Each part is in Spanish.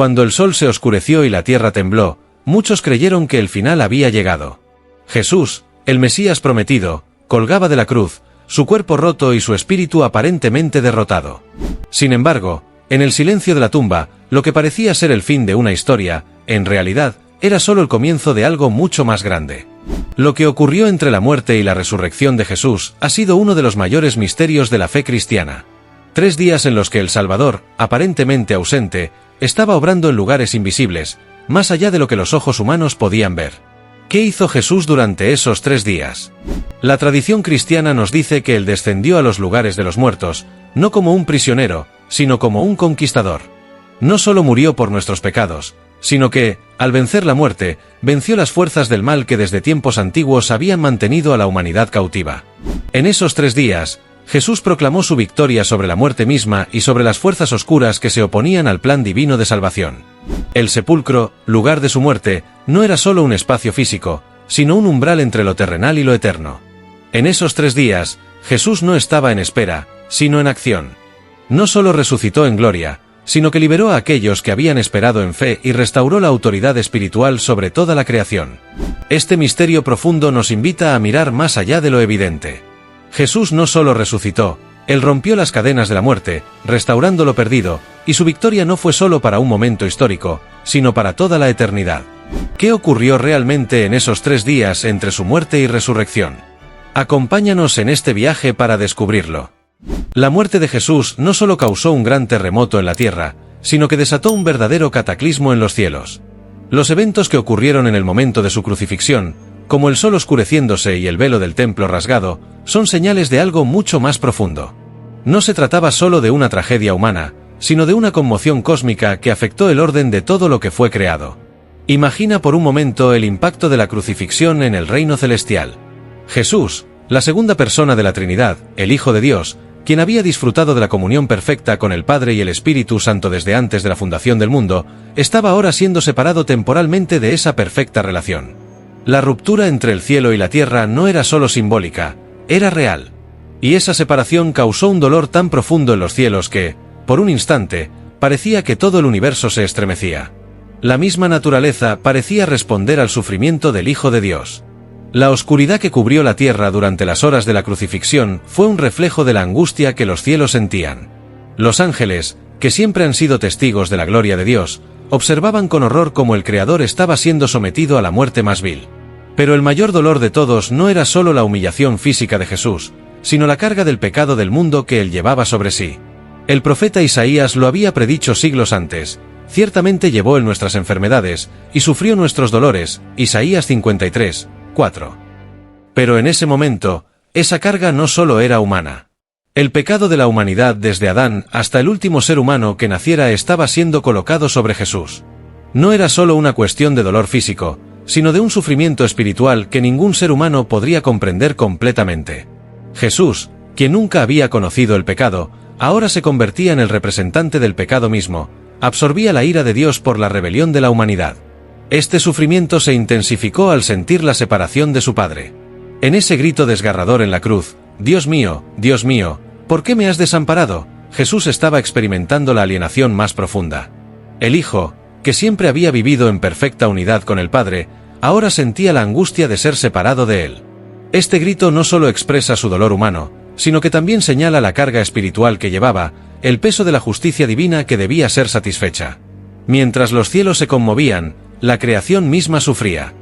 Cuando el sol se oscureció y la tierra tembló, muchos creyeron que el final había llegado. Jesús, el Mesías prometido, colgaba de la cruz, su cuerpo roto y su espíritu aparentemente derrotado. Sin embargo, en el silencio de la tumba, lo que parecía ser el fin de una historia, en realidad, era solo el comienzo de algo mucho más grande. Lo que ocurrió entre la muerte y la resurrección de Jesús ha sido uno de los mayores misterios de la fe cristiana. 3 días en los que el Salvador, aparentemente ausente, estaba obrando en lugares invisibles, más allá de lo que los ojos humanos podían ver. ¿Qué hizo Jesús durante esos 3 días? La tradición cristiana nos dice que él descendió a los lugares de los muertos, no como un prisionero, sino como un conquistador. No solo murió por nuestros pecados, sino que, al vencer la muerte, venció las fuerzas del mal que desde tiempos antiguos habían mantenido a la humanidad cautiva. En esos 3 días, Jesús proclamó su victoria sobre la muerte misma y sobre las fuerzas oscuras que se oponían al plan divino de salvación. El sepulcro, lugar de su muerte, no era solo un espacio físico, sino un umbral entre lo terrenal y lo eterno. En esos 3 días, Jesús no estaba en espera, sino en acción. No solo resucitó en gloria, sino que liberó a aquellos que habían esperado en fe y restauró la autoridad espiritual sobre toda la creación. Este misterio profundo nos invita a mirar más allá de lo evidente. Jesús no solo resucitó, él rompió las cadenas de la muerte, restaurando lo perdido, y su victoria no fue solo para un momento histórico, sino para toda la eternidad. ¿Qué ocurrió realmente en esos 3 días entre su muerte y resurrección? Acompáñanos en este viaje para descubrirlo. La muerte de Jesús no solo causó un gran terremoto en la tierra, sino que desató un verdadero cataclismo en los cielos. Los eventos que ocurrieron en el momento de su crucifixión, como el sol oscureciéndose y el velo del templo rasgado, son señales de algo mucho más profundo. No se trataba solo de una tragedia humana, sino de una conmoción cósmica que afectó el orden de todo lo que fue creado. Imagina por un momento el impacto de la crucifixión en el reino celestial. Jesús, la segunda persona de la Trinidad, el Hijo de Dios, quien había disfrutado de la comunión perfecta con el Padre y el Espíritu Santo desde antes de la fundación del mundo, estaba ahora siendo separado temporalmente de esa perfecta relación. La ruptura entre el cielo y la tierra no era solo simbólica, era real. Y esa separación causó un dolor tan profundo en los cielos que, por un instante, parecía que todo el universo se estremecía. La misma naturaleza parecía responder al sufrimiento del Hijo de Dios. La oscuridad que cubrió la tierra durante las horas de la crucifixión fue un reflejo de la angustia que los cielos sentían. Los ángeles, que siempre han sido testigos de la gloria de Dios, observaban con horror cómo el Creador estaba siendo sometido a la muerte más vil. Pero el mayor dolor de todos no era solo la humillación física de Jesús, sino la carga del pecado del mundo que él llevaba sobre sí. El profeta Isaías lo había predicho siglos antes: ciertamente llevó él nuestras enfermedades, y sufrió nuestros dolores, Isaías 53, 4. Pero en ese momento, esa carga no solo era humana. El pecado de la humanidad desde Adán hasta el último ser humano que naciera estaba siendo colocado sobre Jesús. No era solo una cuestión de dolor físico, sino de un sufrimiento espiritual que ningún ser humano podría comprender completamente. Jesús, quien nunca había conocido el pecado, ahora se convertía en el representante del pecado mismo, absorbía la ira de Dios por la rebelión de la humanidad. Este sufrimiento se intensificó al sentir la separación de su Padre. En ese grito desgarrador en la cruz: Dios mío, ¿por qué me has desamparado?, Jesús estaba experimentando la alienación más profunda. El Hijo, que siempre había vivido en perfecta unidad con el Padre, ahora sentía la angustia de ser separado de él. Este grito no solo expresa su dolor humano, sino que también señala la carga espiritual que llevaba, el peso de la justicia divina que debía ser satisfecha. Mientras los cielos se conmovían, la creación misma sufría.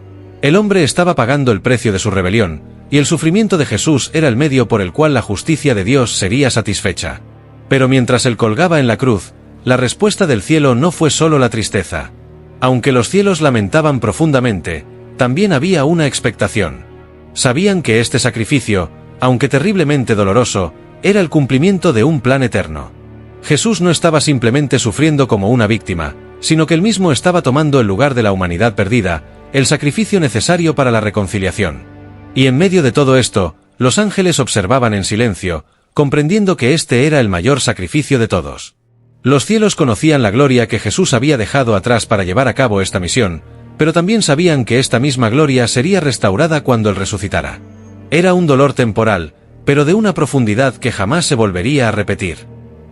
El hombre estaba pagando el precio de su rebelión, y el sufrimiento de Jesús era el medio por el cual la justicia de Dios sería satisfecha. Pero mientras él colgaba en la cruz, la respuesta del cielo no fue solo la tristeza. Aunque los cielos lamentaban profundamente, también había una expectación. Sabían que este sacrificio, aunque terriblemente doloroso, era el cumplimiento de un plan eterno. Jesús no estaba simplemente sufriendo como una víctima, sino que él mismo estaba tomando el lugar de la humanidad perdida, el sacrificio necesario para la reconciliación. Y en medio de todo esto, los ángeles observaban en silencio, comprendiendo que este era el mayor sacrificio de todos. Los cielos conocían la gloria que Jesús había dejado atrás para llevar a cabo esta misión, pero también sabían que esta misma gloria sería restaurada cuando él resucitara. Era un dolor temporal, pero de una profundidad que jamás se volvería a repetir.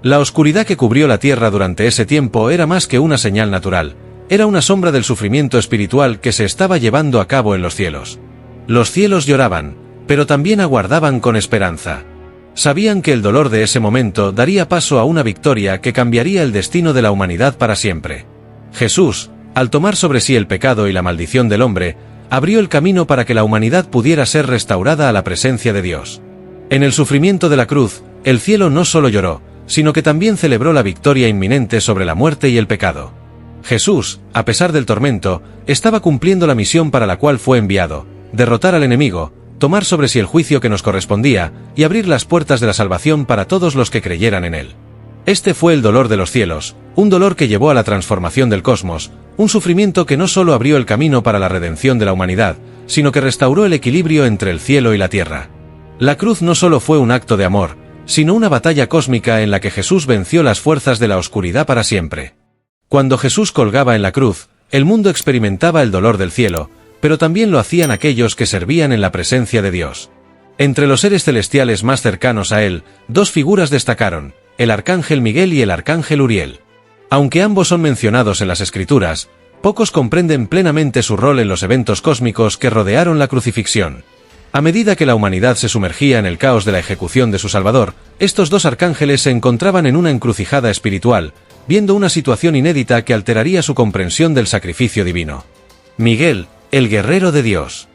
La oscuridad que cubrió la tierra durante ese tiempo era más que una señal natural, era una sombra del sufrimiento espiritual que se estaba llevando a cabo en los cielos. Los cielos lloraban, pero también aguardaban con esperanza. Sabían que el dolor de ese momento daría paso a una victoria que cambiaría el destino de la humanidad para siempre. Jesús, al tomar sobre sí el pecado y la maldición del hombre, abrió el camino para que la humanidad pudiera ser restaurada a la presencia de Dios. En el sufrimiento de la cruz, el cielo no solo lloró, sino que también celebró la victoria inminente sobre la muerte y el pecado. Jesús, a pesar del tormento, estaba cumpliendo la misión para la cual fue enviado: derrotar al enemigo, tomar sobre sí el juicio que nos correspondía y abrir las puertas de la salvación para todos los que creyeran en él. Este fue el dolor de los cielos, un dolor que llevó a la transformación del cosmos, un sufrimiento que no solo abrió el camino para la redención de la humanidad, sino que restauró el equilibrio entre el cielo y la tierra. La cruz no solo fue un acto de amor, sino una batalla cósmica en la que Jesús venció las fuerzas de la oscuridad para siempre. Cuando Jesús colgaba en la cruz, el mundo experimentaba el dolor del cielo, pero también lo hacían aquellos que servían en la presencia de Dios. Entre los seres celestiales más cercanos a él, dos figuras destacaron: el arcángel Miguel y el arcángel Uriel. Aunque ambos son mencionados en las Escrituras, pocos comprenden plenamente su rol en los eventos cósmicos que rodearon la crucifixión. A medida que la humanidad se sumergía en el caos de la ejecución de su Salvador, estos dos arcángeles se encontraban en una encrucijada espiritual, viendo una situación inédita que alteraría su comprensión del sacrificio divino. Miguel, el guerrero de Dios.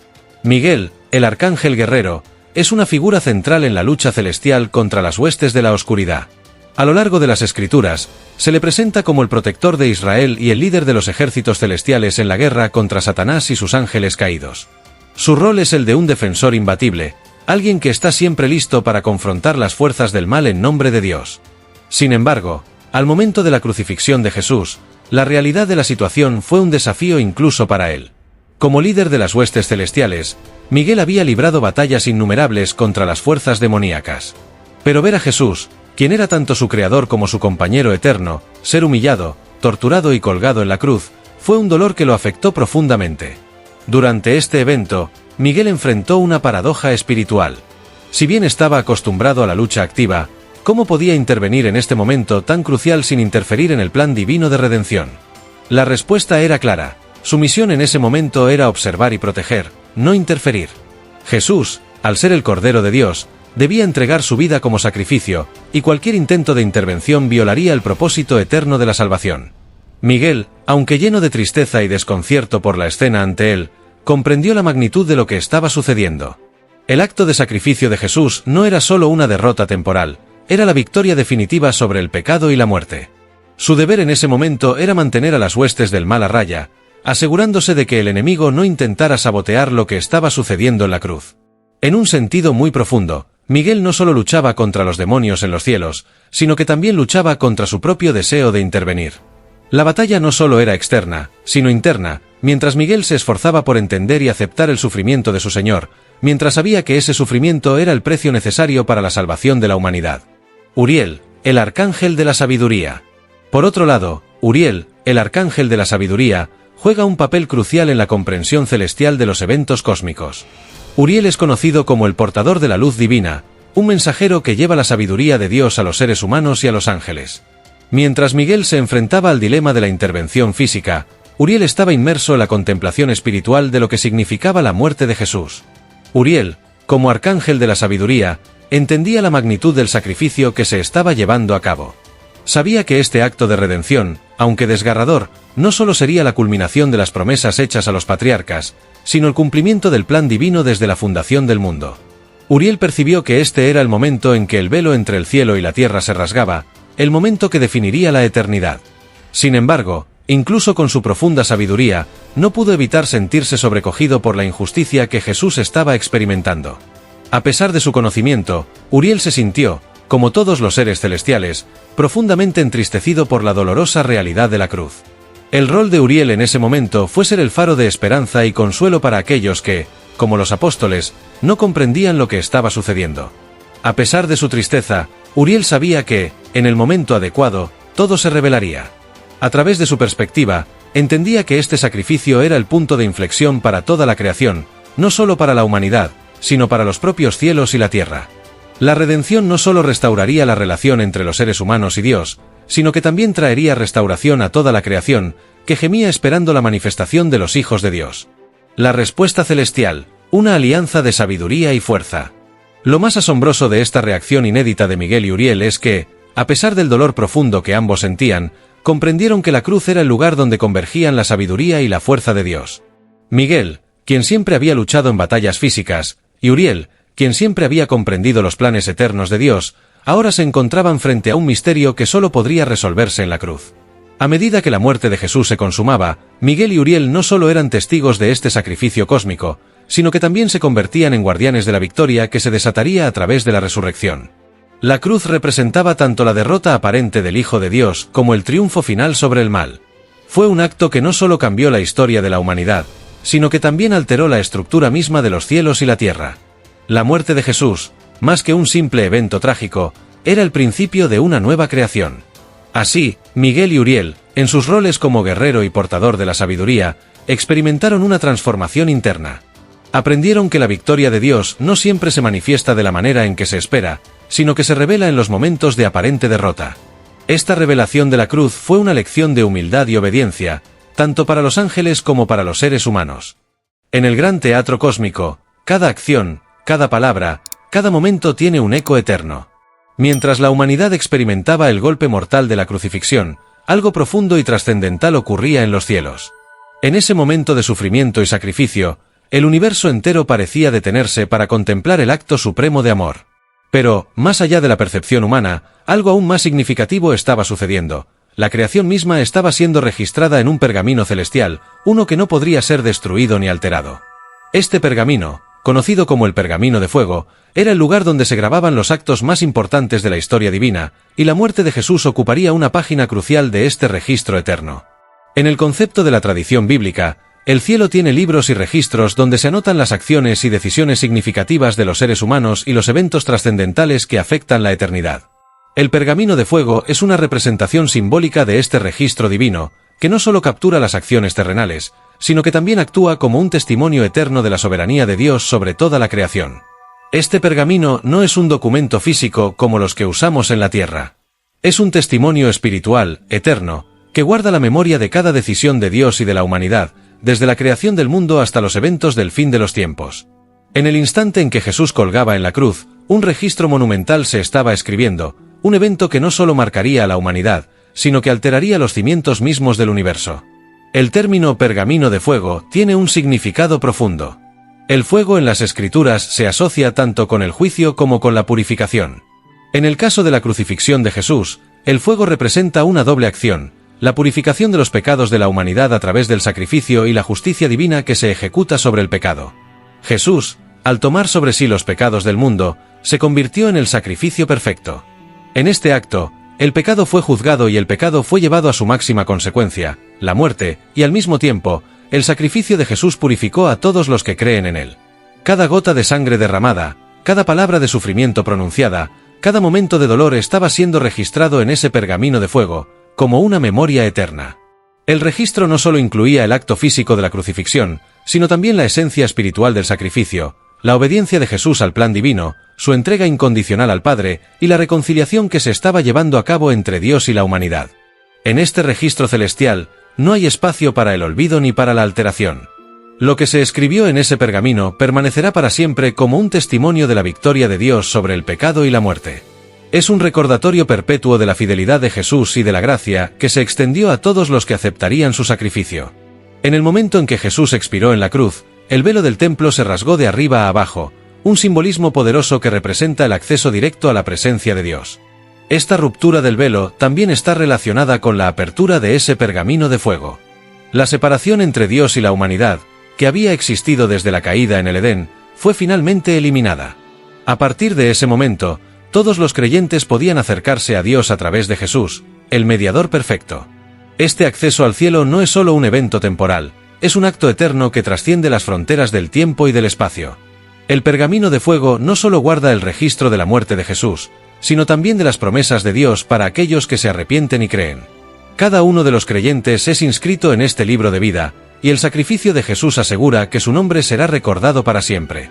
Miguel, el arcángel guerrero, es una figura central en la lucha celestial contra las huestes de la oscuridad. A lo largo de las Escrituras, se le presenta como el protector de Israel y el líder de los ejércitos celestiales en la guerra contra Satanás y sus ángeles caídos. Su rol es el de un defensor imbatible, alguien que está siempre listo para confrontar las fuerzas del mal en nombre de Dios. Sin embargo, al momento de la crucifixión de Jesús, la realidad de la situación fue un desafío incluso para él. Como líder de las huestes celestiales, Miguel había librado batallas innumerables contra las fuerzas demoníacas. Pero ver a Jesús, quien era tanto su creador como su compañero eterno, ser humillado, torturado y colgado en la cruz, fue un dolor que lo afectó profundamente. Durante este evento, Miguel enfrentó una paradoja espiritual. Si bien estaba acostumbrado a la lucha activa, ¿cómo podía intervenir en este momento tan crucial sin interferir en el plan divino de redención? La respuesta era clara: su misión en ese momento era observar y proteger, no interferir. Jesús, al ser el Cordero de Dios, debía entregar su vida como sacrificio, y cualquier intento de intervención violaría el propósito eterno de la salvación. Miguel, aunque lleno de tristeza y desconcierto por la escena ante él, comprendió la magnitud de lo que estaba sucediendo. El acto de sacrificio de Jesús no era solo una derrota temporal, era la victoria definitiva sobre el pecado y la muerte. Su deber en ese momento era mantener a las huestes del mal a raya, asegurándose de que el enemigo no intentara sabotear lo que estaba sucediendo en la cruz. En un sentido muy profundo, Miguel no solo luchaba contra los demonios en los cielos, sino que también luchaba contra su propio deseo de intervenir. La batalla no solo era externa, sino interna, mientras Miguel se esforzaba por entender y aceptar el sufrimiento de su Señor, mientras sabía que ese sufrimiento era el precio necesario para la salvación de la humanidad. Uriel, el arcángel de la sabiduría. Por otro lado, Uriel, el arcángel de la sabiduría, juega un papel crucial en la comprensión celestial de los eventos cósmicos. Uriel es conocido como el portador de la luz divina, un mensajero que lleva la sabiduría de Dios a los seres humanos y a los ángeles. Mientras Miguel se enfrentaba al dilema de la intervención física, Uriel estaba inmerso en la contemplación espiritual de lo que significaba la muerte de Jesús. Uriel, como arcángel de la sabiduría, entendía la magnitud del sacrificio que se estaba llevando a cabo. Sabía que este acto de redención, aunque desgarrador, no solo sería la culminación de las promesas hechas a los patriarcas, sino el cumplimiento del plan divino desde la fundación del mundo. Uriel percibió que este era el momento en que el velo entre el cielo y la tierra se rasgaba, el momento que definiría la eternidad. Sin embargo, incluso con su profunda sabiduría, no pudo evitar sentirse sobrecogido por la injusticia que Jesús estaba experimentando. A pesar de su conocimiento, Uriel se sintió, como todos los seres celestiales, profundamente entristecido por la dolorosa realidad de la cruz. El rol de Uriel en ese momento fue ser el faro de esperanza y consuelo para aquellos que, como los apóstoles, no comprendían lo que estaba sucediendo. A pesar de su tristeza, Uriel sabía que, en el momento adecuado, todo se revelaría. A través de su perspectiva, entendía que este sacrificio era el punto de inflexión para toda la creación, no solo para la humanidad, sino para los propios cielos y la tierra. La redención no solo restauraría la relación entre los seres humanos y Dios, sino que también traería restauración a toda la creación, que gemía esperando la manifestación de los hijos de Dios. La respuesta celestial, una alianza de sabiduría y fuerza. Lo más asombroso de esta reacción inédita de Miguel y Uriel es que, a pesar del dolor profundo que ambos sentían, comprendieron que la cruz era el lugar donde convergían la sabiduría y la fuerza de Dios. Miguel, quien siempre había luchado en batallas físicas, y Uriel, quien siempre había comprendido los planes eternos de Dios, ahora se encontraban frente a un misterio que solo podría resolverse en la cruz. A medida que la muerte de Jesús se consumaba, Miguel y Uriel no solo eran testigos de este sacrificio cósmico, sino que también se convertían en guardianes de la victoria que se desataría a través de la resurrección. La cruz representaba tanto la derrota aparente del Hijo de Dios como el triunfo final sobre el mal. Fue un acto que no solo cambió la historia de la humanidad, sino que también alteró la estructura misma de los cielos y la tierra. La muerte de Jesús, más que un simple evento trágico, era el principio de una nueva creación. Así, Miguel y Uriel, en sus roles como guerrero y portador de la sabiduría, experimentaron una transformación interna. Aprendieron que la victoria de Dios no siempre se manifiesta de la manera en que se espera, sino que se revela en los momentos de aparente derrota. Esta revelación de la cruz fue una lección de humildad y obediencia, tanto para los ángeles como para los seres humanos. En el gran teatro cósmico, cada acción, cada palabra, cada momento tiene un eco eterno. Mientras la humanidad experimentaba el golpe mortal de la crucifixión, algo profundo y trascendental ocurría en los cielos. En ese momento de sufrimiento y sacrificio, el universo entero parecía detenerse para contemplar el acto supremo de amor. Pero, más allá de la percepción humana, algo aún más significativo estaba sucediendo. La creación misma estaba siendo registrada en un pergamino celestial, uno que no podría ser destruido ni alterado. Este pergamino, conocido como el pergamino de fuego, era el lugar donde se grababan los actos más importantes de la historia divina, y la muerte de Jesús ocuparía una página crucial de este registro eterno. En el concepto de la tradición bíblica, el cielo tiene libros y registros donde se anotan las acciones y decisiones significativas de los seres humanos y los eventos trascendentales que afectan la eternidad. El pergamino de fuego es una representación simbólica de este registro divino, que no solo captura las acciones terrenales, sino que también actúa como un testimonio eterno de la soberanía de Dios sobre toda la creación. Este pergamino no es un documento físico como los que usamos en la tierra. Es un testimonio espiritual, eterno, que guarda la memoria de cada decisión de Dios y de la humanidad, desde la creación del mundo hasta los eventos del fin de los tiempos. En el instante en que Jesús colgaba en la cruz, un registro monumental se estaba escribiendo, un evento que no solo marcaría a la humanidad, sino que alteraría los cimientos mismos del universo. El término pergamino de fuego tiene un significado profundo. El fuego en las Escrituras se asocia tanto con el juicio como con la purificación. En el caso de la crucifixión de Jesús, el fuego representa una doble acción: la purificación de los pecados de la humanidad a través del sacrificio y la justicia divina que se ejecuta sobre el pecado. Jesús, al tomar sobre sí los pecados del mundo, se convirtió en el sacrificio perfecto. En este acto, el pecado fue juzgado y el pecado fue llevado a su máxima consecuencia, la muerte, y al mismo tiempo, el sacrificio de Jesús purificó a todos los que creen en él. Cada gota de sangre derramada, cada palabra de sufrimiento pronunciada, cada momento de dolor estaba siendo registrado en ese pergamino de fuego, como una memoria eterna. El registro no solo incluía el acto físico de la crucifixión, sino también la esencia espiritual del sacrificio, la obediencia de Jesús al plan divino, su entrega incondicional al Padre y la reconciliación que se estaba llevando a cabo entre Dios y la humanidad. En este registro celestial, no hay espacio para el olvido ni para la alteración. Lo que se escribió en ese pergamino permanecerá para siempre como un testimonio de la victoria de Dios sobre el pecado y la muerte. Es un recordatorio perpetuo de la fidelidad de Jesús y de la gracia que se extendió a todos los que aceptarían su sacrificio. En el momento en que Jesús expiró en la cruz, el velo del templo se rasgó de arriba a abajo, un simbolismo poderoso que representa el acceso directo a la presencia de Dios. Esta ruptura del velo también está relacionada con la apertura de ese pergamino de fuego. La separación entre Dios y la humanidad, que había existido desde la caída en el Edén, fue finalmente eliminada. A partir de ese momento, todos los creyentes podían acercarse a Dios a través de Jesús, el mediador perfecto. Este acceso al cielo no es solo un evento temporal, es un acto eterno que trasciende las fronteras del tiempo y del espacio. El pergamino de fuego no solo guarda el registro de la muerte de Jesús, sino también de las promesas de Dios para aquellos que se arrepienten y creen. Cada uno de los creyentes es inscrito en este libro de vida, y el sacrificio de Jesús asegura que su nombre será recordado para siempre.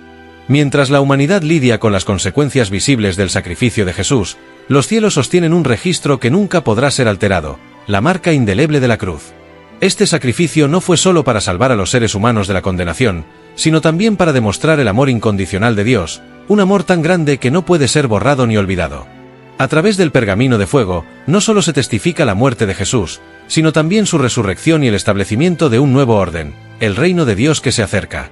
Mientras la humanidad lidia con las consecuencias visibles del sacrificio de Jesús, los cielos sostienen un registro que nunca podrá ser alterado, la marca indeleble de la cruz. Este sacrificio no fue solo para salvar a los seres humanos de la condenación, sino también para demostrar el amor incondicional de Dios, un amor tan grande que no puede ser borrado ni olvidado. A través del pergamino de fuego, no solo se testifica la muerte de Jesús, sino también su resurrección y el establecimiento de un nuevo orden, el reino de Dios que se acerca.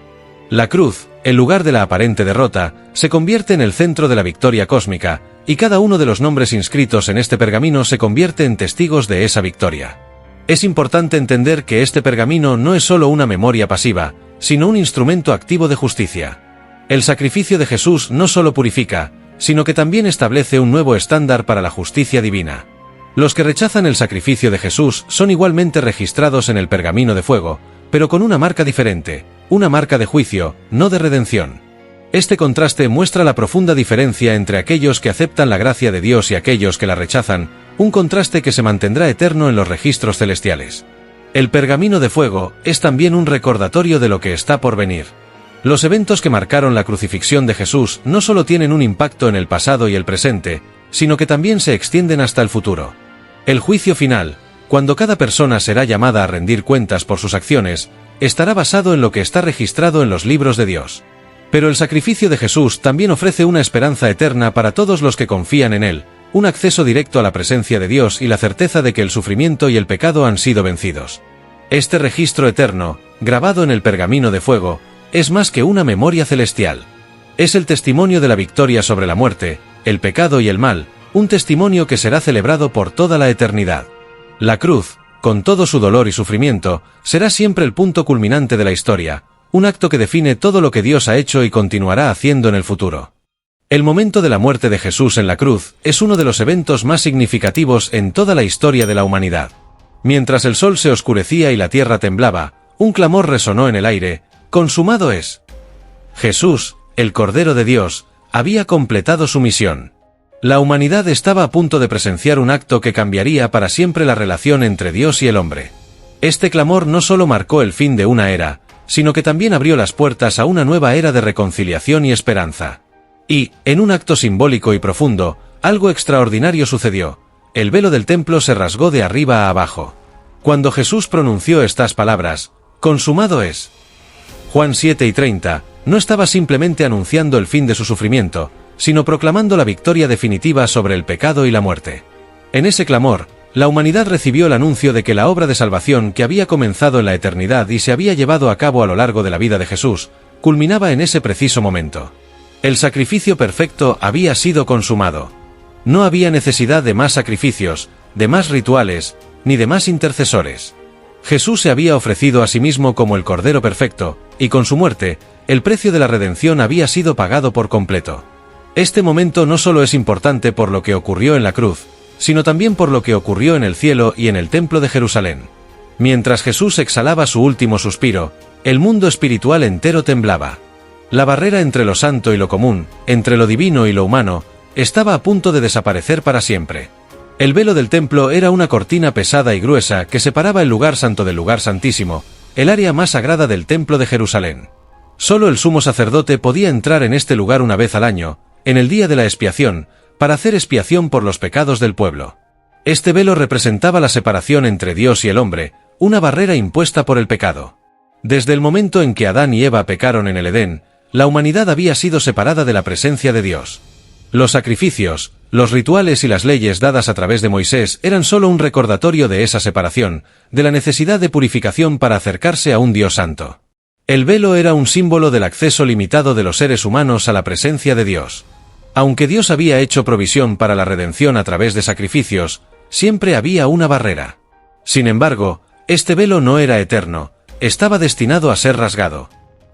La cruz, en lugar de la aparente derrota, se convierte en el centro de la victoria cósmica, y cada uno de los nombres inscritos en este pergamino se convierte en testigos de esa victoria. Es importante entender que este pergamino no es solo una memoria pasiva, sino un instrumento activo de justicia. El sacrificio de Jesús no solo purifica, sino que también establece un nuevo estándar para la justicia divina. Los que rechazan el sacrificio de Jesús son igualmente registrados en el pergamino de fuego, pero con una marca diferente, una marca de juicio, no de redención. Este contraste muestra la profunda diferencia entre aquellos que aceptan la gracia de Dios y aquellos que la rechazan, un contraste que se mantendrá eterno en los registros celestiales. El pergamino de fuego es también un recordatorio de lo que está por venir. Los eventos que marcaron la crucifixión de Jesús no solo tienen un impacto en el pasado y el presente, sino que también se extienden hasta el futuro. El juicio final, cuando cada persona será llamada a rendir cuentas por sus acciones, estará basado en lo que está registrado en los libros de Dios. Pero el sacrificio de Jesús también ofrece una esperanza eterna para todos los que confían en Él, un acceso directo a la presencia de Dios y la certeza de que el sufrimiento y el pecado han sido vencidos. Este registro eterno, grabado en el pergamino de fuego, es más que una memoria celestial. Es el testimonio de la victoria sobre la muerte, el pecado y el mal, un testimonio que será celebrado por toda la eternidad. La cruz, con todo su dolor y sufrimiento, será siempre el punto culminante de la historia, un acto que define todo lo que Dios ha hecho y continuará haciendo en el futuro. El momento de la muerte de Jesús en la cruz es uno de los eventos más significativos en toda la historia de la humanidad. Mientras el sol se oscurecía y la tierra temblaba, un clamor resonó en el aire: «¡Consumado es!». Jesús, el Cordero de Dios, había completado su misión. La humanidad estaba a punto de presenciar un acto que cambiaría para siempre la relación entre Dios y el hombre. Este clamor no solo marcó el fin de una era, sino que también abrió las puertas a una nueva era de reconciliación y esperanza. Y, en un acto simbólico y profundo, algo extraordinario sucedió. El velo del templo se rasgó de arriba a abajo. Cuando Jesús pronunció estas palabras: «Consumado es». Juan 7:30, no estaba simplemente anunciando el fin de su sufrimiento, sino proclamando la victoria definitiva sobre el pecado y la muerte. En ese clamor, la humanidad recibió el anuncio de que la obra de salvación que había comenzado en la eternidad y se había llevado a cabo a lo largo de la vida de Jesús, culminaba en ese preciso momento. El sacrificio perfecto había sido consumado. No había necesidad de más sacrificios, de más rituales, ni de más intercesores. Jesús se había ofrecido a sí mismo como el Cordero perfecto, y con su muerte, el precio de la redención había sido pagado por completo. Este momento no solo es importante por lo que ocurrió en la cruz, sino también por lo que ocurrió en el cielo y en el templo de Jerusalén. Mientras Jesús exhalaba su último suspiro, el mundo espiritual entero temblaba. La barrera entre lo santo y lo común, entre lo divino y lo humano, estaba a punto de desaparecer para siempre. El velo del templo era una cortina pesada y gruesa que separaba el lugar santo del lugar santísimo, el área más sagrada del templo de Jerusalén. Solo el sumo sacerdote podía entrar en este lugar una vez al año, en el día de la expiación, para hacer expiación por los pecados del pueblo. Este velo representaba la separación entre Dios y el hombre, una barrera impuesta por el pecado. Desde el momento en que Adán y Eva pecaron en el Edén, la humanidad había sido separada de la presencia de Dios. Los sacrificios, los rituales y las leyes dadas a través de Moisés eran solo un recordatorio de esa separación, de la necesidad de purificación para acercarse a un Dios santo. El velo era un símbolo del acceso limitado de los seres humanos a la presencia de Dios. Aunque Dios había hecho provisión para la redención a través de sacrificios, siempre había una barrera. Sin embargo, este velo no era eterno, estaba destinado a ser rasgado.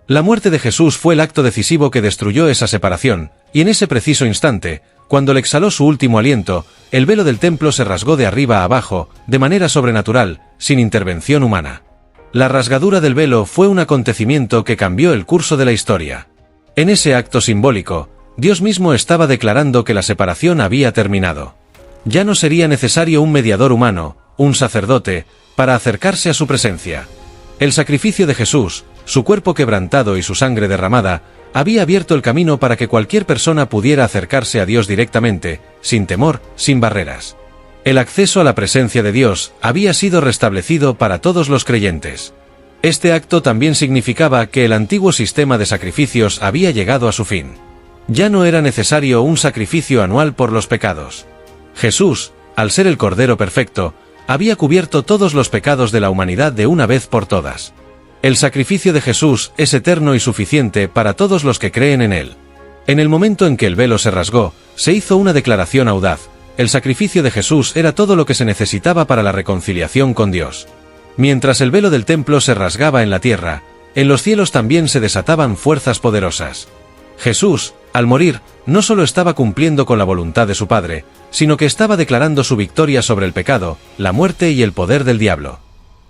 La muerte de Jesús fue el acto decisivo que destruyó esa separación, y en ese preciso instante, cuando le exhaló su último aliento, el velo del templo se rasgó de arriba a abajo, de manera sobrenatural, sin intervención humana. La rasgadura del velo fue un acontecimiento que cambió el curso de la historia. En ese acto simbólico, Dios mismo estaba declarando que la separación había terminado. Ya no sería necesario un mediador humano, un sacerdote, para acercarse a su presencia. El sacrificio de Jesús, su cuerpo quebrantado y su sangre derramada, había abierto el camino para que cualquier persona pudiera acercarse a Dios directamente, sin temor, sin barreras. El acceso a la presencia de Dios había sido restablecido para todos los creyentes. Este acto también significaba que el antiguo sistema de sacrificios había llegado a su fin. Ya no era necesario un sacrificio anual por los pecados. Jesús, al ser el Cordero perfecto, había cubierto todos los pecados de la humanidad de una vez por todas. El sacrificio de Jesús es eterno y suficiente para todos los que creen en él. En el momento en que el velo se rasgó, se hizo una declaración audaz. El sacrificio de Jesús era todo lo que se necesitaba para la reconciliación con Dios. Mientras el velo del templo se rasgaba en la tierra, en los cielos también se desataban fuerzas poderosas. Jesús, al morir, no solo estaba cumpliendo con la voluntad de su Padre, sino que estaba declarando su victoria sobre el pecado, la muerte y el poder del diablo.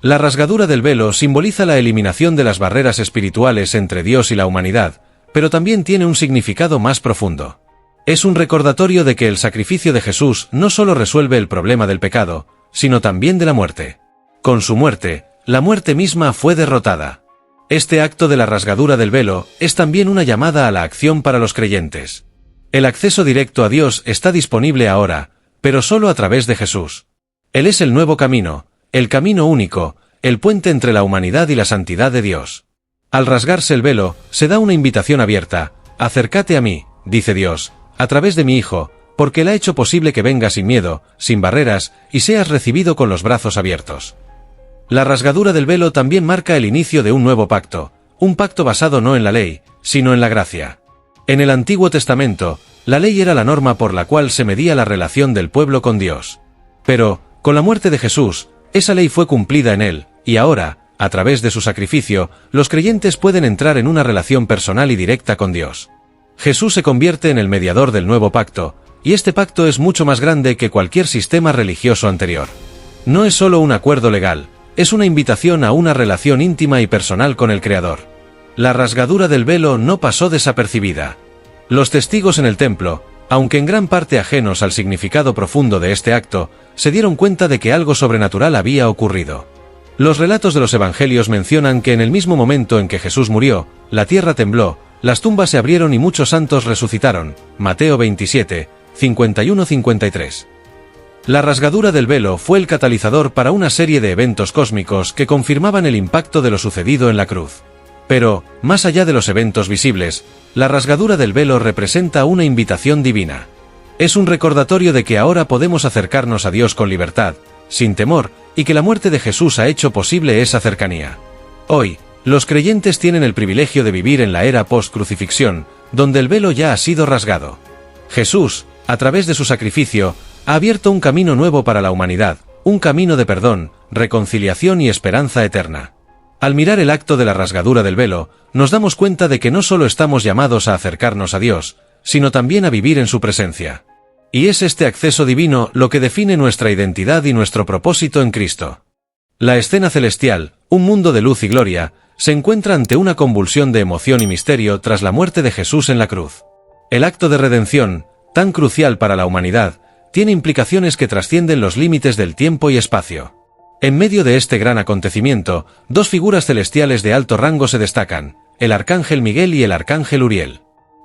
La rasgadura del velo simboliza la eliminación de las barreras espirituales entre Dios y la humanidad, pero también tiene un significado más profundo. Es un recordatorio de que el sacrificio de Jesús no solo resuelve el problema del pecado, sino también de la muerte. Con su muerte, la muerte misma fue derrotada. Este acto de la rasgadura del velo es también una llamada a la acción para los creyentes. El acceso directo a Dios está disponible ahora, pero solo a través de Jesús. Él es el nuevo camino, el camino único, el puente entre la humanidad y la santidad de Dios. Al rasgarse el velo, se da una invitación abierta: acércate a mí, dice Dios, a través de mi Hijo, porque Él ha hecho posible que venga sin miedo, sin barreras, y seas recibido con los brazos abiertos. La rasgadura del velo también marca el inicio de un nuevo pacto, un pacto basado no en la ley, sino en la gracia. En el Antiguo Testamento, la ley era la norma por la cual se medía la relación del pueblo con Dios. Pero, con la muerte de Jesús, esa ley fue cumplida en Él, y ahora, a través de su sacrificio, los creyentes pueden entrar en una relación personal y directa con Dios. Jesús se convierte en el mediador del nuevo pacto, y este pacto es mucho más grande que cualquier sistema religioso anterior. No es solo un acuerdo legal, es una invitación a una relación íntima y personal con el Creador. La rasgadura del velo no pasó desapercibida. Los testigos en el templo, aunque en gran parte ajenos al significado profundo de este acto, se dieron cuenta de que algo sobrenatural había ocurrido. Los relatos de los evangelios mencionan que en el mismo momento en que Jesús murió, la tierra tembló, las tumbas se abrieron y muchos santos resucitaron. Mateo 27, 51-53. La rasgadura del velo fue el catalizador para una serie de eventos cósmicos que confirmaban el impacto de lo sucedido en la cruz. Pero, más allá de los eventos visibles, la rasgadura del velo representa una invitación divina. Es un recordatorio de que ahora podemos acercarnos a Dios con libertad, sin temor, y que la muerte de Jesús ha hecho posible esa cercanía. Hoy, los creyentes tienen el privilegio de vivir en la era post-crucifixión, donde el velo ya ha sido rasgado. Jesús, a través de su sacrificio, ha abierto un camino nuevo para la humanidad, un camino de perdón, reconciliación y esperanza eterna. Al mirar el acto de la rasgadura del velo, nos damos cuenta de que no solo estamos llamados a acercarnos a Dios, sino también a vivir en su presencia. Y es este acceso divino lo que define nuestra identidad y nuestro propósito en Cristo. La escena celestial, un mundo de luz y gloria, se encuentra ante una convulsión de emoción y misterio tras la muerte de Jesús en la cruz. El acto de redención, tan crucial para la humanidad, tiene implicaciones que trascienden los límites del tiempo y espacio. En medio de este gran acontecimiento, dos figuras celestiales de alto rango se destacan, el arcángel Miguel y el arcángel Uriel.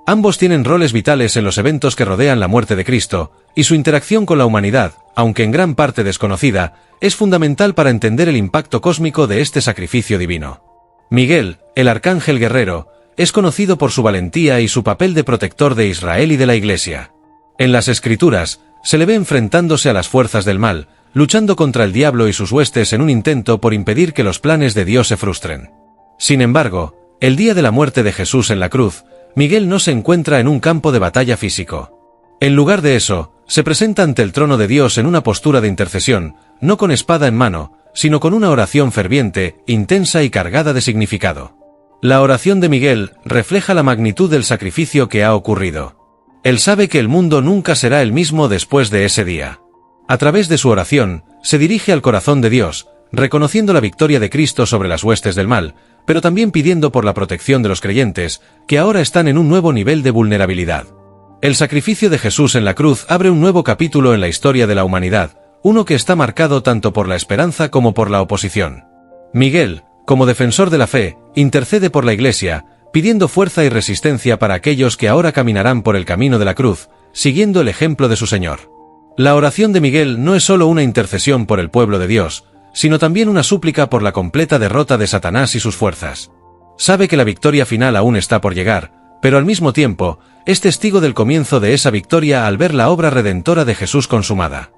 Ambos tienen roles vitales en los eventos que rodean la muerte de Cristo, y su interacción con la humanidad, aunque en gran parte desconocida, es fundamental para entender el impacto cósmico de este sacrificio divino. Miguel, el arcángel guerrero, es conocido por su valentía y su papel de protector de Israel y de la Iglesia. En las Escrituras, se le ve enfrentándose a las fuerzas del mal, luchando contra el diablo y sus huestes en un intento por impedir que los planes de Dios se frustren. Sin embargo, el día de la muerte de Jesús en la cruz, Miguel no se encuentra en un campo de batalla físico. En lugar de eso, se presenta ante el trono de Dios en una postura de intercesión, no con espada en mano, sino con una oración ferviente, intensa y cargada de significado. La oración de Miguel refleja la magnitud del sacrificio que ha ocurrido. Él sabe que el mundo nunca será el mismo después de ese día. A través de su oración, se dirige al corazón de Dios, reconociendo la victoria de Cristo sobre las huestes del mal, pero también pidiendo por la protección de los creyentes, que ahora están en un nuevo nivel de vulnerabilidad. El sacrificio de Jesús en la cruz abre un nuevo capítulo en la historia de la humanidad, uno que está marcado tanto por la esperanza como por la oposición. Miguel, como defensor de la fe, intercede por la Iglesia, pidiendo fuerza y resistencia para aquellos que ahora caminarán por el camino de la cruz, siguiendo el ejemplo de su Señor. La oración de Miguel no es solo una intercesión por el pueblo de Dios, sino también una súplica por la completa derrota de Satanás y sus fuerzas. Sabe que la victoria final aún está por llegar, pero al mismo tiempo, es testigo del comienzo de esa victoria al ver la obra redentora de Jesús consumada.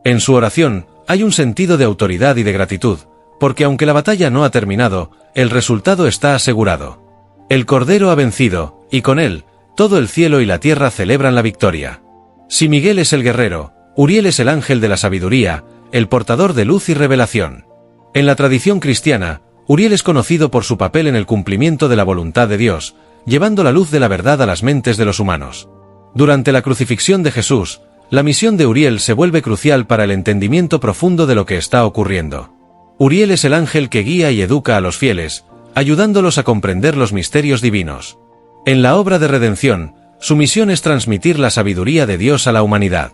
En su oración, hay un sentido de autoridad y de gratitud, porque aunque la batalla no ha terminado, el resultado está asegurado. El Cordero ha vencido, y con él, todo el cielo y la tierra celebran la victoria. Si Miguel es el guerrero, Uriel es el ángel de la sabiduría, el portador de luz y revelación. En la tradición cristiana, Uriel es conocido por su papel en el cumplimiento de la voluntad de Dios, llevando la luz de la verdad a las mentes de los humanos. Durante la crucifixión de Jesús, la misión de Uriel se vuelve crucial para el entendimiento profundo de lo que está ocurriendo. Uriel es el ángel que guía y educa a los fieles, ayudándolos a comprender los misterios divinos. En la obra de redención, su misión es transmitir la sabiduría de Dios a la humanidad.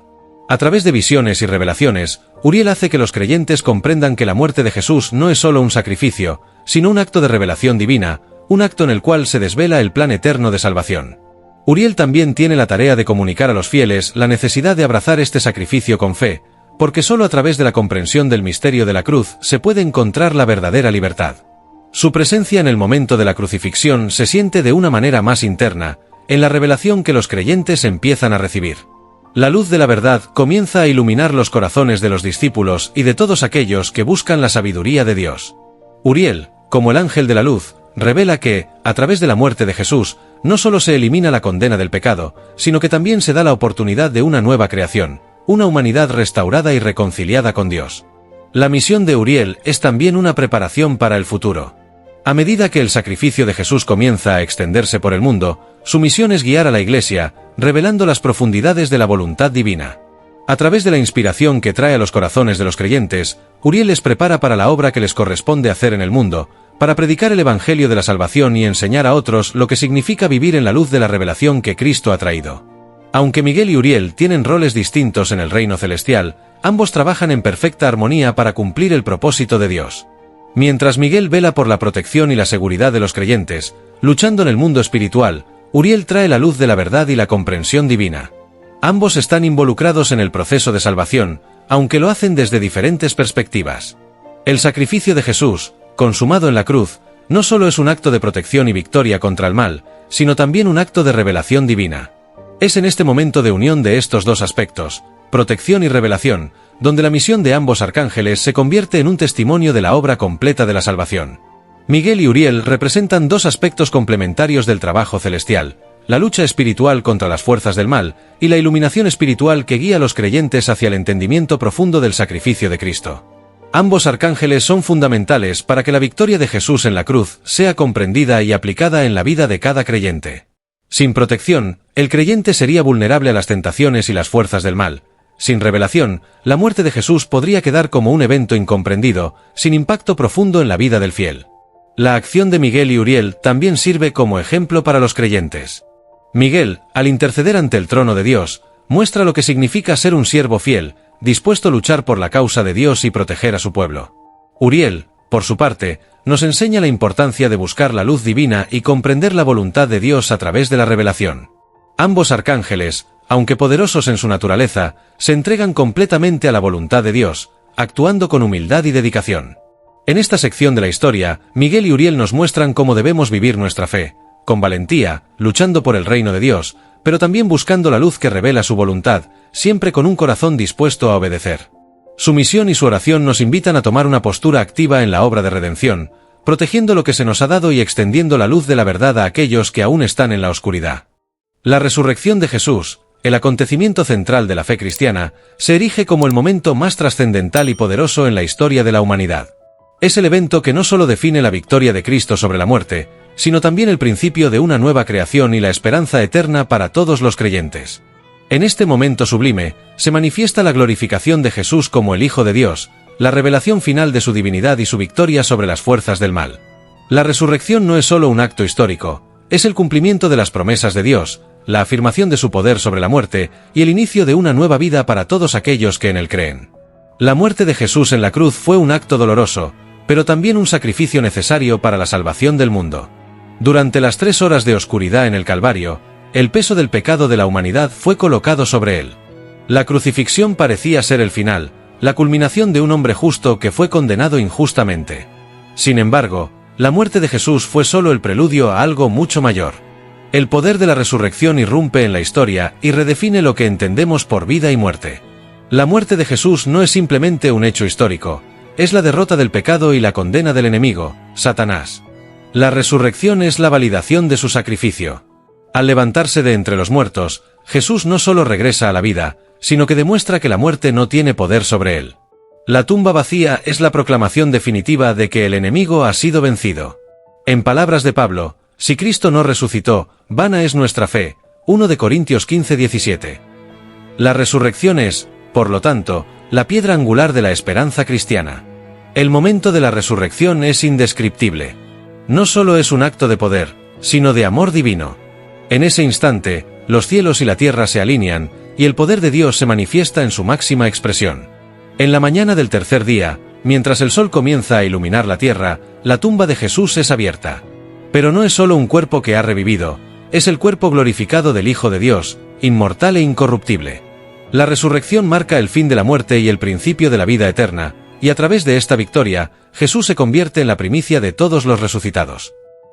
A través de visiones y revelaciones, Uriel hace que los creyentes comprendan que la muerte de Jesús no es solo un sacrificio, sino un acto de revelación divina, un acto en el cual se desvela el plan eterno de salvación. Uriel también tiene la tarea de comunicar a los fieles la necesidad de abrazar este sacrificio con fe, porque solo a través de la comprensión del misterio de la cruz se puede encontrar la verdadera libertad. Su presencia en el momento de la crucifixión se siente de una manera más interna, en la revelación que los creyentes empiezan a recibir. La luz de la verdad comienza a iluminar los corazones de los discípulos y de todos aquellos que buscan la sabiduría de Dios. Uriel, como el ángel de la luz, revela que, a través de la muerte de Jesús, no solo se elimina la condena del pecado, sino que también se da la oportunidad de una nueva creación, una humanidad restaurada y reconciliada con Dios. La misión de Uriel es también una preparación para el futuro. A medida que el sacrificio de Jesús comienza a extenderse por el mundo, su misión es guiar a la Iglesia, revelando las profundidades de la voluntad divina. A través de la inspiración que trae a los corazones de los creyentes, Uriel les prepara para la obra que les corresponde hacer en el mundo, para predicar el Evangelio de la salvación y enseñar a otros lo que significa vivir en la luz de la revelación que Cristo ha traído. Aunque Miguel y Uriel tienen roles distintos en el reino celestial, ambos trabajan en perfecta armonía para cumplir el propósito de Dios. Mientras Miguel vela por la protección y la seguridad de los creyentes, luchando en el mundo espiritual, Uriel trae la luz de la verdad y la comprensión divina. Ambos están involucrados en el proceso de salvación, aunque lo hacen desde diferentes perspectivas. El sacrificio de Jesús, consumado en la cruz, no solo es un acto de protección y victoria contra el mal, sino también un acto de revelación divina. Es en este momento de unión de estos dos aspectos, protección y revelación, donde la misión de ambos arcángeles se convierte en un testimonio de la obra completa de la salvación. Miguel y Uriel representan dos aspectos complementarios del trabajo celestial, la lucha espiritual contra las fuerzas del mal y la iluminación espiritual que guía a los creyentes hacia el entendimiento profundo del sacrificio de Cristo. Ambos arcángeles son fundamentales para que la victoria de Jesús en la cruz sea comprendida y aplicada en la vida de cada creyente. Sin protección, el creyente sería vulnerable a las tentaciones y las fuerzas del mal. Sin revelación, la muerte de Jesús podría quedar como un evento incomprendido, sin impacto profundo en la vida del fiel. La acción de Miguel y Uriel también sirve como ejemplo para los creyentes. Miguel, al interceder ante el trono de Dios, muestra lo que significa ser un siervo fiel, dispuesto a luchar por la causa de Dios y proteger a su pueblo. Uriel, por su parte, nos enseña la importancia de buscar la luz divina y comprender la voluntad de Dios a través de la revelación. Ambos arcángeles, aunque poderosos en su naturaleza, se entregan completamente a la voluntad de Dios, actuando con humildad y dedicación. En esta sección de la historia, Miguel y Uriel nos muestran cómo debemos vivir nuestra fe, con valentía, luchando por el reino de Dios, pero también buscando la luz que revela su voluntad, siempre con un corazón dispuesto a obedecer. Su misión y su oración nos invitan a tomar una postura activa en la obra de redención, protegiendo lo que se nos ha dado y extendiendo la luz de la verdad a aquellos que aún están en la oscuridad. La resurrección de Jesús, el acontecimiento central de la fe cristiana, se erige como el momento más trascendental y poderoso en la historia de la humanidad. Es el evento que no solo define la victoria de Cristo sobre la muerte, sino también el principio de una nueva creación y la esperanza eterna para todos los creyentes. En este momento sublime, se manifiesta la glorificación de Jesús como el Hijo de Dios, la revelación final de su divinidad y su victoria sobre las fuerzas del mal. La resurrección no es solo un acto histórico, es el cumplimiento de las promesas de Dios, la afirmación de su poder sobre la muerte y el inicio de una nueva vida para todos aquellos que en él creen. La muerte de Jesús en la cruz fue un acto doloroso, pero también un sacrificio necesario para la salvación del mundo. Durante las 3 horas de oscuridad en el Calvario, el peso del pecado de la humanidad fue colocado sobre él. La crucifixión parecía ser el final, la culminación de un hombre justo que fue condenado injustamente. Sin embargo, la muerte de Jesús fue solo el preludio a algo mucho mayor. El poder de la resurrección irrumpe en la historia y redefine lo que entendemos por vida y muerte. La muerte de Jesús no es simplemente un hecho histórico, es la derrota del pecado y la condena del enemigo, Satanás. La resurrección es la validación de su sacrificio. Al levantarse de entre los muertos, Jesús no solo regresa a la vida, sino que demuestra que la muerte no tiene poder sobre él. La tumba vacía es la proclamación definitiva de que el enemigo ha sido vencido. En palabras de Pablo, si Cristo no resucitó, vana es nuestra fe, 1 Corintios 15:17. La resurrección es, por lo tanto, la piedra angular de la esperanza cristiana. El momento de la resurrección es indescriptible. No solo es un acto de poder, sino de amor divino. En ese instante, los cielos y la tierra se alinean, y el poder de Dios se manifiesta en su máxima expresión. En la mañana del tercer día, mientras el sol comienza a iluminar la tierra, la tumba de Jesús es abierta. Pero no es solo un cuerpo que ha revivido, es el cuerpo glorificado del Hijo de Dios, inmortal e incorruptible. La resurrección marca el fin de la muerte y el principio de la vida eterna, y a través de esta victoria, Jesús se convierte en la primicia de todos los resucitados.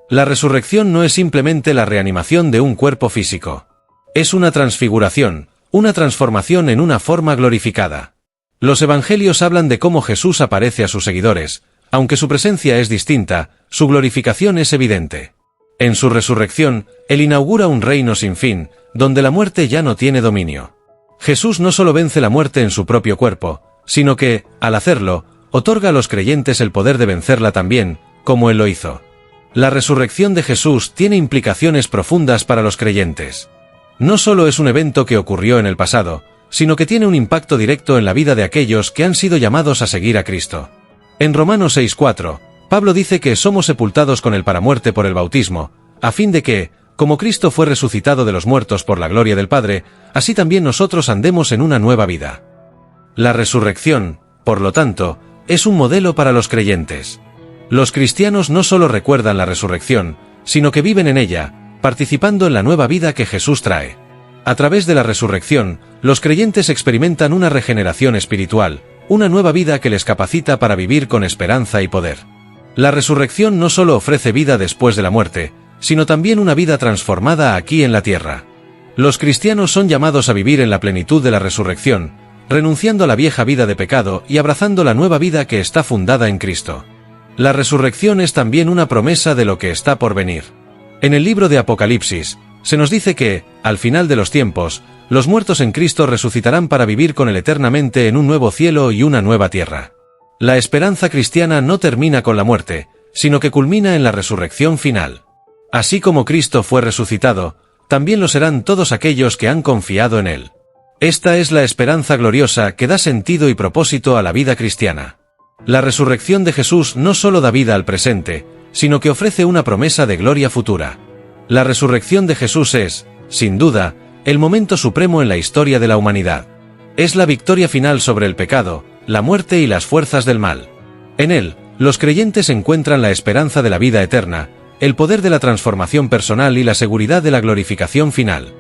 La resurrección no es simplemente la reanimación de un cuerpo físico. Es una transfiguración, una transformación en una forma glorificada. Los evangelios hablan de cómo Jesús aparece a sus seguidores, aunque su presencia es distinta, su glorificación es evidente. En su resurrección, Él inaugura un reino sin fin, donde la muerte ya no tiene dominio. Jesús no solo vence la muerte en su propio cuerpo, sino que, al hacerlo, otorga a los creyentes el poder de vencerla también, como Él lo hizo. La resurrección de Jesús tiene implicaciones profundas para los creyentes. No solo es un evento que ocurrió en el pasado, sino que tiene un impacto directo en la vida de aquellos que han sido llamados a seguir a Cristo. En Romanos 6:4, Pablo dice que somos sepultados con Él para muerte por el bautismo, a fin de que, como Cristo fue resucitado de los muertos por la gloria del Padre, así también nosotros andemos en una nueva vida. La resurrección, por lo tanto, es un modelo para los creyentes. Los cristianos no solo recuerdan la resurrección, sino que viven en ella, participando en la nueva vida que Jesús trae. A través de la resurrección, los creyentes experimentan una regeneración espiritual, una nueva vida que les capacita para vivir con esperanza y poder. La resurrección no solo ofrece vida después de la muerte, sino también una vida transformada aquí en la tierra. Los cristianos son llamados a vivir en la plenitud de la resurrección, renunciando a la vieja vida de pecado y abrazando la nueva vida que está fundada en Cristo. La resurrección es también una promesa de lo que está por venir. En el libro de Apocalipsis, se nos dice que, al final de los tiempos, los muertos en Cristo resucitarán para vivir con Él eternamente en un nuevo cielo y una nueva tierra. La esperanza cristiana no termina con la muerte, sino que culmina en la resurrección final. Así como Cristo fue resucitado, también lo serán todos aquellos que han confiado en Él. Esta es la esperanza gloriosa que da sentido y propósito a la vida cristiana. La resurrección de Jesús no solo da vida al presente, sino que ofrece una promesa de gloria futura. La resurrección de Jesús es, sin duda, el momento supremo en la historia de la humanidad. Es la victoria final sobre el pecado, la muerte y las fuerzas del mal. En Él, los creyentes encuentran la esperanza de la vida eterna, el poder de la transformación personal y la seguridad de la glorificación final.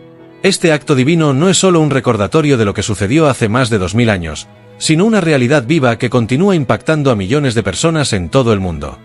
Este acto divino no es solo un recordatorio de lo que sucedió hace más de 2000 años, sino una realidad viva que continúa impactando a millones de personas en todo el mundo.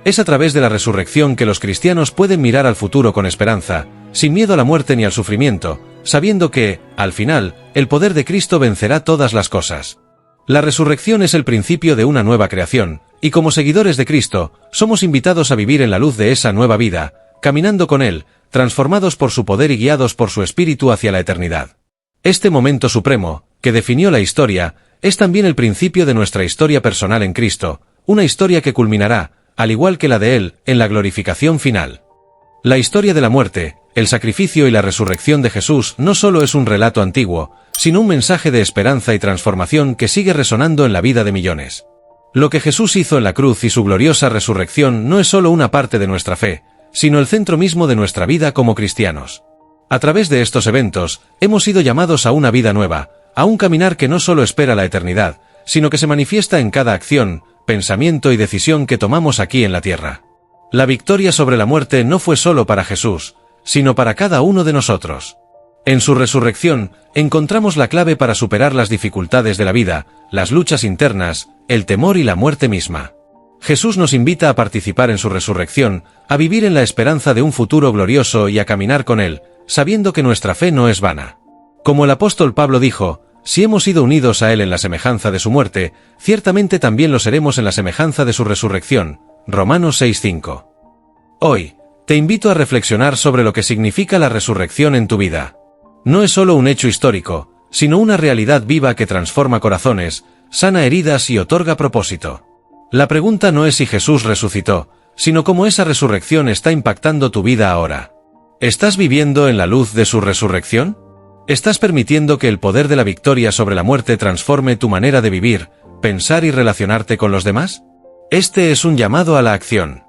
Es a través de la resurrección que los cristianos pueden mirar al futuro con esperanza, sin miedo a la muerte ni al sufrimiento, sabiendo que, al final, el poder de Cristo vencerá todas las cosas. La resurrección es el principio de una nueva creación, y como seguidores de Cristo, somos invitados a vivir en la luz de esa nueva vida, caminando con Él, transformados por su poder y guiados por su Espíritu hacia la eternidad. Este momento supremo, que definió la historia, es también el principio de nuestra historia personal en Cristo, una historia que culminará, al igual que la de Él, en la glorificación final. La historia de la muerte, el sacrificio y la resurrección de Jesús no solo es un relato antiguo, sino un mensaje de esperanza y transformación que sigue resonando en la vida de millones. Lo que Jesús hizo en la cruz y su gloriosa resurrección no es solo una parte de nuestra fe, sino el centro mismo de nuestra vida como cristianos. A través de estos eventos, hemos sido llamados a una vida nueva, a un caminar que no solo espera la eternidad, sino que se manifiesta en cada acción, pensamiento y decisión que tomamos aquí en la tierra. La victoria sobre la muerte no fue solo para Jesús, sino para cada uno de nosotros. En su resurrección, encontramos la clave para superar las dificultades de la vida, las luchas internas, el temor y la muerte misma. Jesús nos invita a participar en su resurrección, a vivir en la esperanza de un futuro glorioso y a caminar con Él, sabiendo que nuestra fe no es vana. Como el apóstol Pablo dijo, si hemos sido unidos a Él en la semejanza de su muerte, ciertamente también lo seremos en la semejanza de su resurrección. Romanos 6:5. Hoy, te invito a reflexionar sobre lo que significa la resurrección en tu vida. No es solo un hecho histórico, sino una realidad viva que transforma corazones, sana heridas y otorga propósito. La pregunta no es si Jesús resucitó, sino cómo esa resurrección está impactando tu vida ahora. ¿Estás viviendo en la luz de su resurrección? ¿Estás permitiendo que el poder de la victoria sobre la muerte transforme tu manera de vivir, pensar y relacionarte con los demás? Este es un llamado a la acción.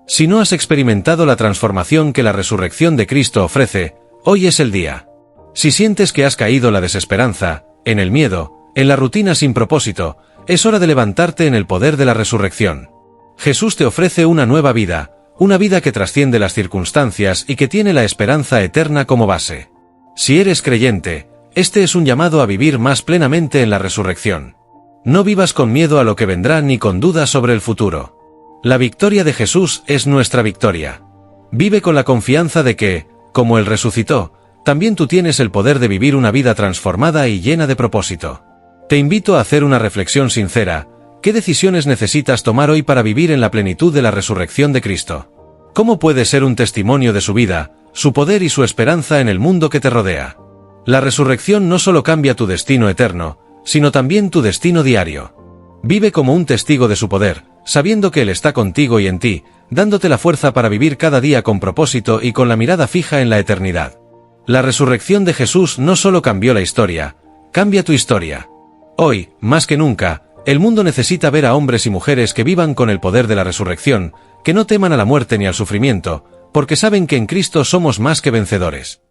Si no has experimentado la transformación que la resurrección de Cristo ofrece, hoy es el día. Si sientes que has caído en la desesperanza, en el miedo, en la rutina sin propósito, es hora de levantarte en el poder de la resurrección. Jesús te ofrece una nueva vida, una vida que trasciende las circunstancias y que tiene la esperanza eterna como base. Si eres creyente, este es un llamado a vivir más plenamente en la resurrección. No vivas con miedo a lo que vendrá ni con dudas sobre el futuro. La victoria de Jesús es nuestra victoria. Vive con la confianza de que, como Él resucitó, también tú tienes el poder de vivir una vida transformada y llena de propósito. Te invito a hacer una reflexión sincera. ¿Qué decisiones necesitas tomar hoy para vivir en la plenitud de la resurrección de Cristo? ¿Cómo puedes ser un testimonio de su vida, su poder y su esperanza en el mundo que te rodea? La resurrección no solo cambia tu destino eterno, sino también tu destino diario. Vive como un testigo de su poder, sabiendo que Él está contigo y en ti, dándote la fuerza para vivir cada día con propósito y con la mirada fija en la eternidad. La resurrección de Jesús no solo cambió la historia, cambia tu historia. Hoy, más que nunca, el mundo necesita ver a hombres y mujeres que vivan con el poder de la resurrección, que no teman a la muerte ni al sufrimiento, porque saben que en Cristo somos más que vencedores.